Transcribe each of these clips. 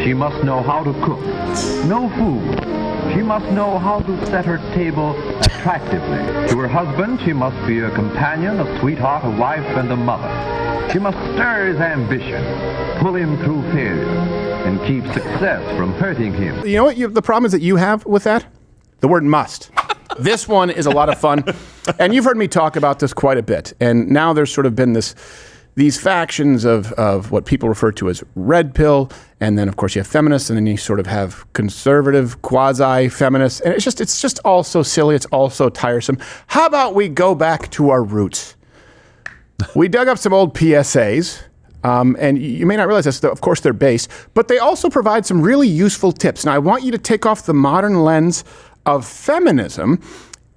She must know how to cook. No food. She must know how to set her table attractively. To her husband, she must be a companion, a sweetheart, a wife, and a mother. She must stir his ambition, pull him through failure, and keep success from hurting him. You know what the problem is that you have with that? The word must. This one is a lot of fun. And you've heard me talk about this quite a bit. And now there's sort of been these factions of what people refer to as red pill, and then of course you have feminists, and then you sort of have conservative quasi-feminists, and it's just all so silly, it's all so tiresome. How about we go back to our roots? We dug up some old PSAs, and you may not realize this, of course they're based, but they also provide some really useful tips. Now I want you to take off the modern lens of feminism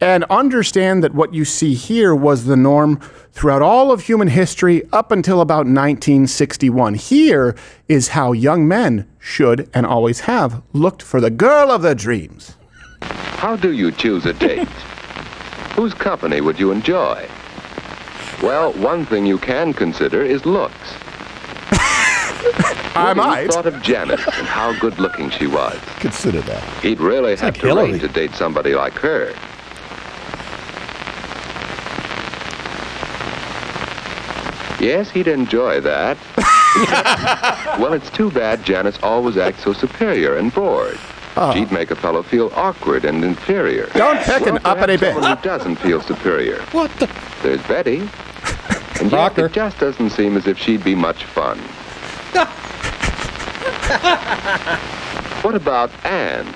and understand that what you see here was the norm throughout all of human history up until about 1961. Here is how young men should and always have looked for the girl of their dreams. How do you choose a date? Whose company would you enjoy? Well, one thing you can consider is looks. I might. He thought of Janet and how good looking she was. Consider that. He'd really have to reign to date somebody like her. Yes, he'd enjoy that. Well, it's too bad Janice always acts so superior and bored. She'd make a fellow feel awkward and inferior. Don't pick an uppity bit. Someone who doesn't feel superior. What the? There's Betty. And yet it just doesn't seem as if she'd be much fun. What about Anne?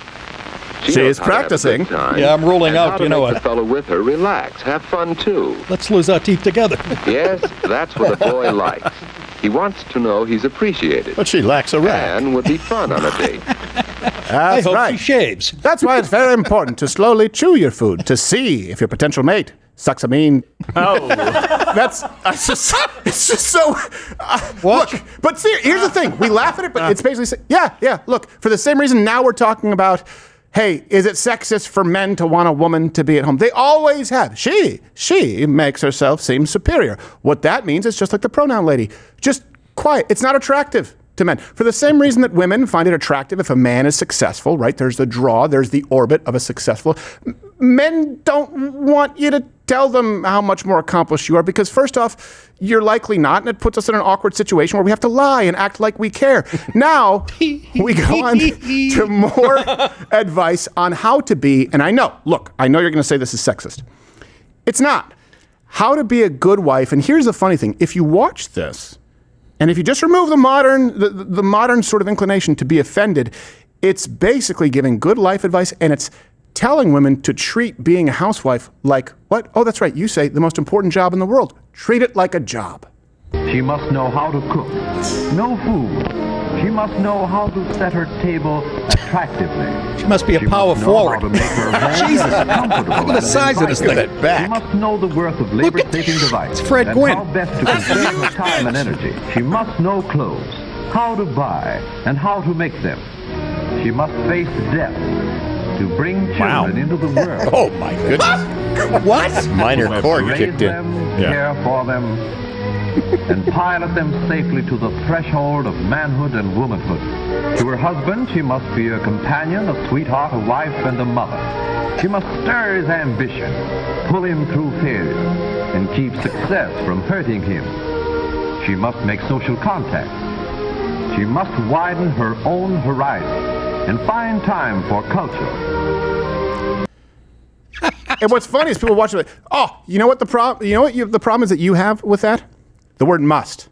She's practicing. Yeah, I'm ruling out, you know what? what? The fellow with her relax, have fun too. Let's lose our teeth together. Yes, that's what a boy likes. He wants to know he's appreciated. But she lacks a rack. Anne would be fun on a date. I hope right. she shaves. That's why it's very important to slowly chew your food to see if your potential mate sucks a mean. Oh, it's just so. What? Look, but see, here's the thing: we laugh at it, but it's basically yeah. Look, for the same reason now we're talking about. Hey, is it sexist for men to want a woman to be at home? They always have. She makes herself seem superior. What that means is just like the pronoun lady, just quiet. It's not attractive to men. For the same reason that women find it attractive if a man is successful, right? There's the draw, there's the orbit of a successful. Men don't want you to tell them how much more accomplished you are because first off, you're likely not, and it puts us in an awkward situation where we have to lie and act like we care. Now, we go on to more advice on how to be, and I know you're going to say this is sexist. It's not. How to be a good wife, and here's the funny thing. If you watch this, and if you just remove the modern sort of inclination to be offended, it's basically giving good life advice, and it's telling women to treat being a housewife like what? Oh, that's right. You say the most important job in the world. Treat it like a job. She must know how to cook. No food. She must know how to set her table attractively. She must be a power forward. How to make her home Jesus. comfortable. Look at the size of this thing. She must know the worth of labor-saving devices. It's Fred and Gwynn. how best to conserve her time and energy. She must know clothes, how to buy, and how to make them. She must face death to bring children into the world. Oh, my goodness. What? Minor chord Raise kicked in. them, care for them, and pilot them safely to the threshold of manhood and womanhood. To her husband, she must be a companion, a sweetheart, a wife, and a mother. She must stir his ambition, pull him through failure, and keep success from hurting him. She must make social contact. She must widen her own horizon and find time for culture. And what's funny is people watch it. Oh, you know what the problem? You know what the problem is that you have with that? The word must.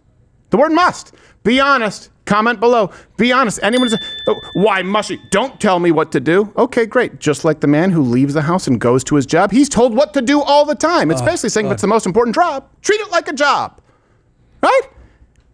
The word must. Be honest. Comment below. Be honest. Anyone says, oh, why must she? Don't tell me what to do. Okay, great. Just like the man who leaves the house and goes to his job, he's told what to do all the time. It's basically saying if it's the most important job, treat it like a job. Right?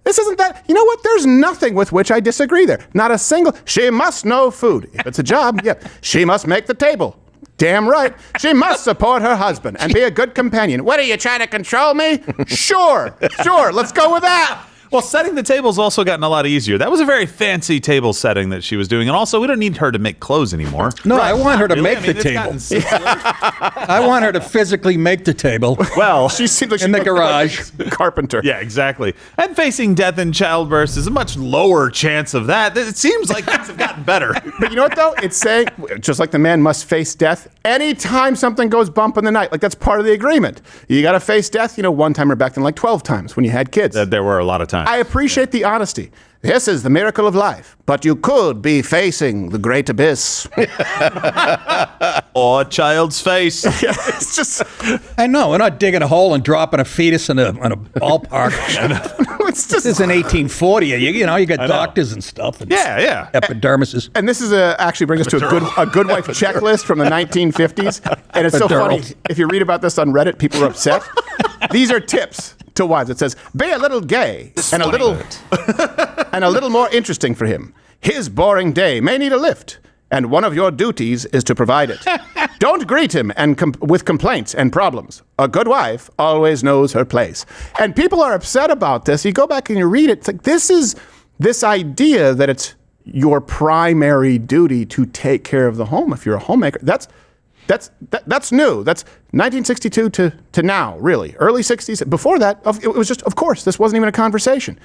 This isn't that. You know what? There's nothing with which I disagree there. Not a single. She must know food. If it's a job, yeah. She must make the table. Damn right. She must support her husband and be a good companion. What, are you trying to control me? Sure. Let's go with that. Well, setting the table's also gotten a lot easier. That was a very fancy table setting that she was doing. And also, we don't need her to make clothes anymore. No, I want her to make the it's table. gotten simpler. I want her to physically make the table. Well, she seems like In the garage. carpenter. Yeah, exactly. And facing death in childbirth is a much lower chance of that. It seems like things have gotten better. But you know what, though? It's saying, just like the man must face death anytime something goes bump in the night. Like, that's part of the agreement. You got to face death, one time or back then, like 12 times when you had kids. There were a lot of times. I appreciate the honesty. This is the miracle of life, but you could be facing the great abyss. Or a child's face. It's just, I know. We're not digging a hole and dropping a fetus in a ballpark. it's just. This is in 1840. You got doctors and stuff. And Yeah. Epidermises. And this is actually brings us to a good wife checklist from the 1950s. And it's so funny. If you read about this on Reddit, people are upset. These are tips to wives. It says, be a little gay and a little more interesting for him. His boring day may need a lift, and one of your duties is to provide it. Don't greet him with complaints and problems. A good wife always knows her place. And people are upset about this. You go back and you read it. It's like, this is this idea that it's your primary duty to take care of the home if you're a homemaker. That's new. That's 1962 to now, really. Early 60s. Before that, it was just, of course, this wasn't even a conversation.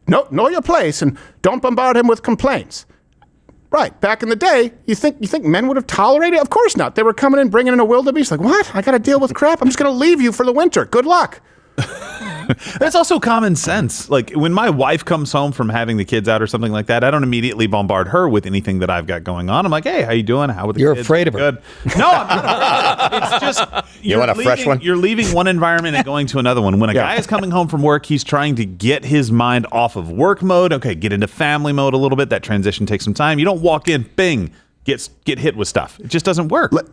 Know your place and don't bombard him with complaints. Right. Back in the day, you think men would have tolerated it? Of course not. They were coming in, bringing in a wildebeest. Like, what? I got to deal with crap. I'm just going to leave you for the winter. Good luck. That's also common sense. Like, when my wife comes home from having the kids out or something like that, I don't immediately bombard her with anything that I've got going on. I'm like, hey, how you doing? How are the You're kids? afraid of her. Good. No, I'm not. It's just You want a fresh one? You're leaving one environment and going to another one. When a guy is coming home from work, he's trying to get his mind off of work mode. Okay, get into family mode a little bit. That transition takes some time. You don't walk in, bing, get hit with stuff. It just doesn't work. Well,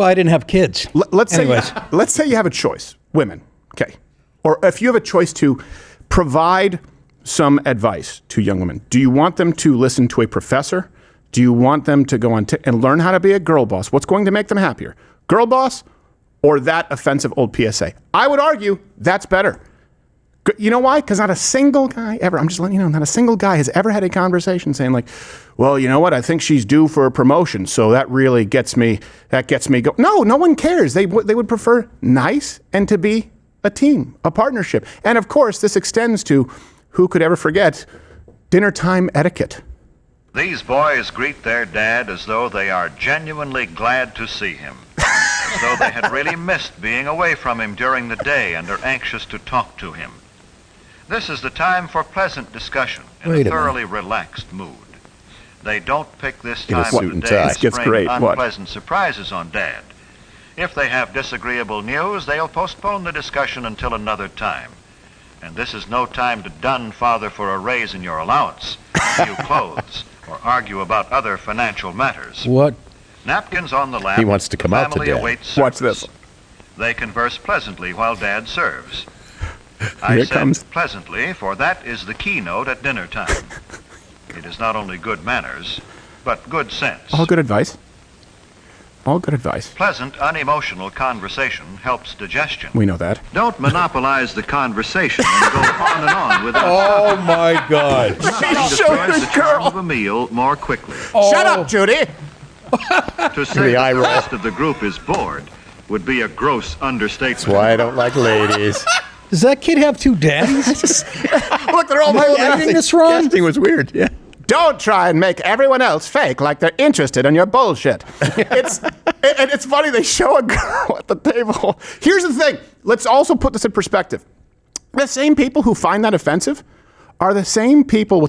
I didn't have kids. Let's Anyways. say you have a choice, women. Okay. Or if you have a choice to provide some advice to young women, do you want them to listen to a professor? Do you want them to go on and learn how to be a girl boss? What's going to make them happier? Girl boss or that offensive old PSA? I would argue that's better. You know why? Because not a single guy ever, I'm just letting you know, not a single guy has ever had a conversation saying like, well, you know what? I think she's due for a promotion. So that really gets me going. No one cares. They would prefer nice and to be a team, a partnership. And of course, this extends to, who could ever forget, dinner time etiquette. These boys greet their dad as though they are genuinely glad to see him, as though they had really missed being away from him during the day and are anxious to talk to him. This is the time for pleasant discussion in a thoroughly relaxed mood. They don't pick this time of the day to spring unpleasant surprises on Dad. If they have disagreeable news, they'll postpone the discussion until another time. And this is no time to dun Father for a raise in your allowance, new clothes, or argue about other financial matters. What? Napkins on the lap. He wants to come out family today. awaits Watch service. this. They converse pleasantly while Dad serves. Here I it said comes. pleasantly, for that is the keynote at dinner time. It is not only good manners, but good sense. All good advice. All good advice. Pleasant, unemotional conversation helps digestion. We know that. Don't monopolize the conversation and go on and on without Oh, my God. stopping. She Destroys showed the the charm girl. of a meal more quickly. Shut up, Judy. To say The eye that the roll. rest of the group is bored would be a gross understatement. That's why I don't like ladies. Does that kid have two daddies? Look, they're all Am I editing this wrong? Casting was weird. Yeah. Don't try and make everyone else fake like they're interested in your bullshit. It's funny, they show a girl at the table. Here's the thing. Let's also put this in perspective. The same people who find that offensive are the same people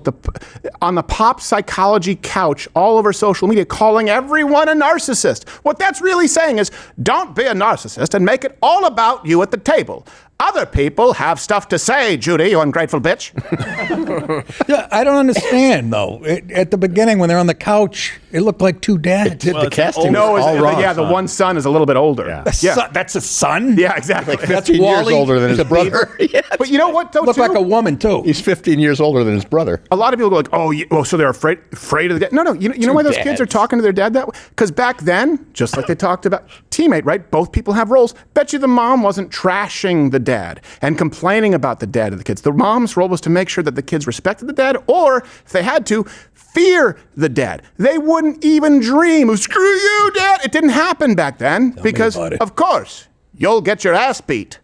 on the pop psychology couch all over social media calling everyone a narcissist. What that's really saying is, don't be a narcissist and make it all about you at the table. Other people have stuff to say, Judy, you ungrateful bitch. Yeah, I don't understand, though. At the beginning, when they're on the couch, It looked like two dads. The casting No, was all wrong. yeah, the one son is a little bit older. Yeah. That's a son? Yeah, exactly. 15 years Wally, older than his the brother. Yeah, But you know what, though, Looked too? like a woman, too. he's 15 years older than his brother. A lot of people go like, oh, so they're afraid of the dad. No, you know why those kids are dads. talking to their dad that way? Because back then, just like they talked about teammate, right? Both people have roles. Bet you the mom wasn't trashing the dad and complaining about the dad of the kids. The mom's role was to make sure that the kids respected the dad, or if they had to, fear the dad. They wouldn't even dream of screw you, dad. It didn't happen back then because, about it. of course, you'll get your ass beat.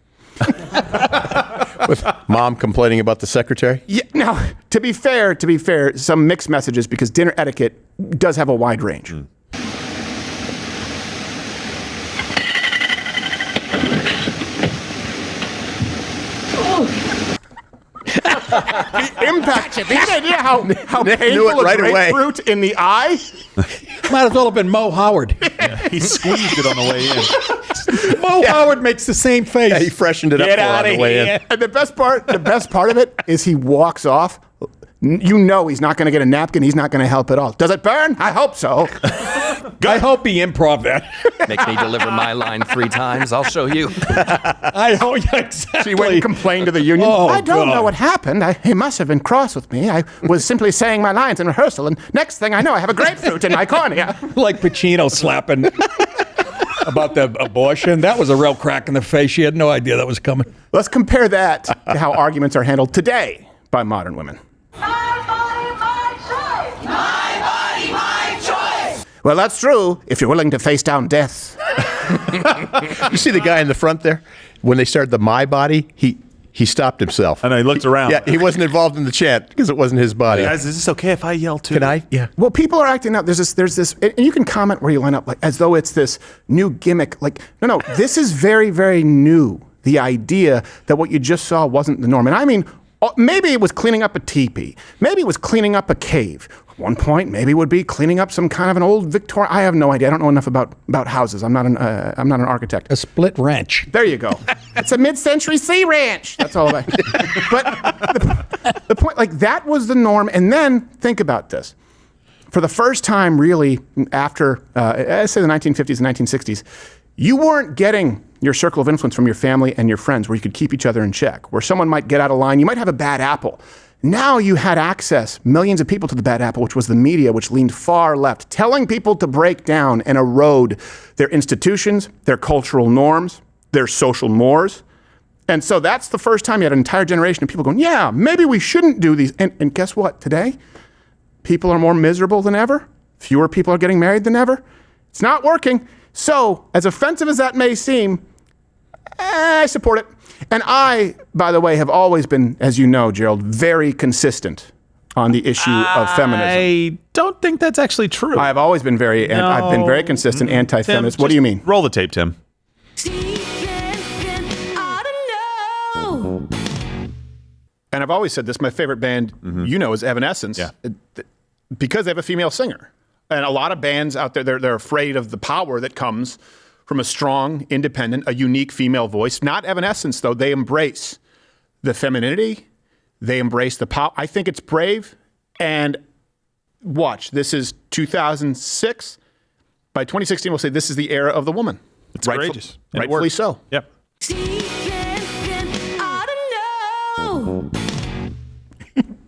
With mom complaining about the secretary. Yeah, now, to be fair, some mixed messages because dinner etiquette does have a wide range. The impact. Do you have any idea how Nick knew painful it right a away. grapefruit in the eye? Might as well have been Mo Howard. He squeezed it on the way in. Mo Howard makes the same face. Yeah, he freshened it up Get for her on outta the way here. in. And the best part of it is he walks off. You know he's not going to get a napkin. He's not going to help at all. Does it burn? I hope so. I hope he improv that. Make me deliver my line 3 times. I'll show you. I hope exactly. He went and complained to the union. Oh, I don't God. know what happened. He must have been cross with me. I was simply saying my lines in rehearsal, and next thing I know, I have a grapefruit in my cornea. Like Pacino slapping about the abortion. That was a real crack in the face. She had no idea that was coming. Let's compare that to how arguments are handled today by modern women. My body, my choice. My body, my choice. Well, that's true if you're willing to face down death. You see the guy in the front there? When they started the My Body, he stopped himself. And I looked around. Yeah, he wasn't involved in the chant because it wasn't his body. Guys, is this okay if I yell too? Can I? Yeah. Well, people are acting out. There's this, and you can comment where you line up, like as though it's this new gimmick. Like, no, this is very, very new. The idea that what you just saw wasn't the norm. And I mean, maybe it was cleaning up a teepee. Maybe it was cleaning up a cave. At one point, maybe it would be cleaning up some kind of an old Victorian. I have no idea. I don't know enough about houses. I'm not an architect. A split wrench. There you go. It's a mid-century sea ranch. That's all about. But the point, like that was the norm. And then think about this. For the first time, really, after, let's say the 1950s and 1960s, you weren't getting your circle of influence from your family and your friends where you could keep each other in check, where someone might get out of line. You might have a bad apple. Now you had access, millions of people, to the bad apple, which was the media, which leaned far left, telling people to break down and erode their institutions, their cultural norms, their social mores. And so that's the first time you had an entire generation of people going, yeah, maybe we shouldn't do these. And guess what? Today, people are more miserable than ever. Fewer people are getting married than ever. It's not working. So, as offensive as that may seem, I support it. And I, by the way, have always been, as you know, Gerald, very consistent on the issue of feminism. I don't think that's actually true. I've always been I've been very consistent anti-feminist. Tim, What do you mean? Roll the tape, Tim. And I've always said this, my favorite band, you know, is Evanescence. Yeah. Because they have a female singer. And a lot of bands out there, they're afraid of the power that comes from a strong, independent, a unique female voice. Not Evanescence, though. They embrace the femininity. They embrace the power. I think it's brave. And watch, this is 2006. By 2016, we'll say this is the era of the woman. It's courageous. And it Rightfully works. so. Yep.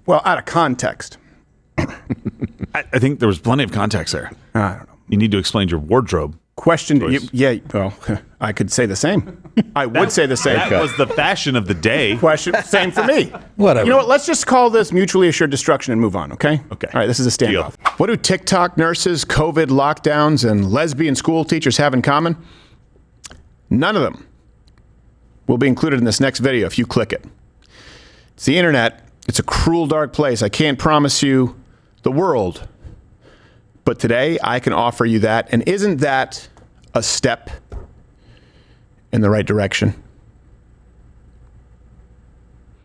Well, out of context. I think there was plenty of context there. I don't know. You need to explain your wardrobe. Question. Choice. Yeah, well, I could say the same. I would say the same. That was the fashion of the day. Question. Same for me. Whatever. You know what? Let's just call this mutually assured destruction and move on, okay? Okay. All right, this is a standoff. What do TikTok nurses, COVID lockdowns, and lesbian school teachers have in common? None of them will be included in this next video if you click it. It's the internet. It's a cruel, dark place. I can't promise you the world. But today, I can offer you that. And isn't that a step in the right direction?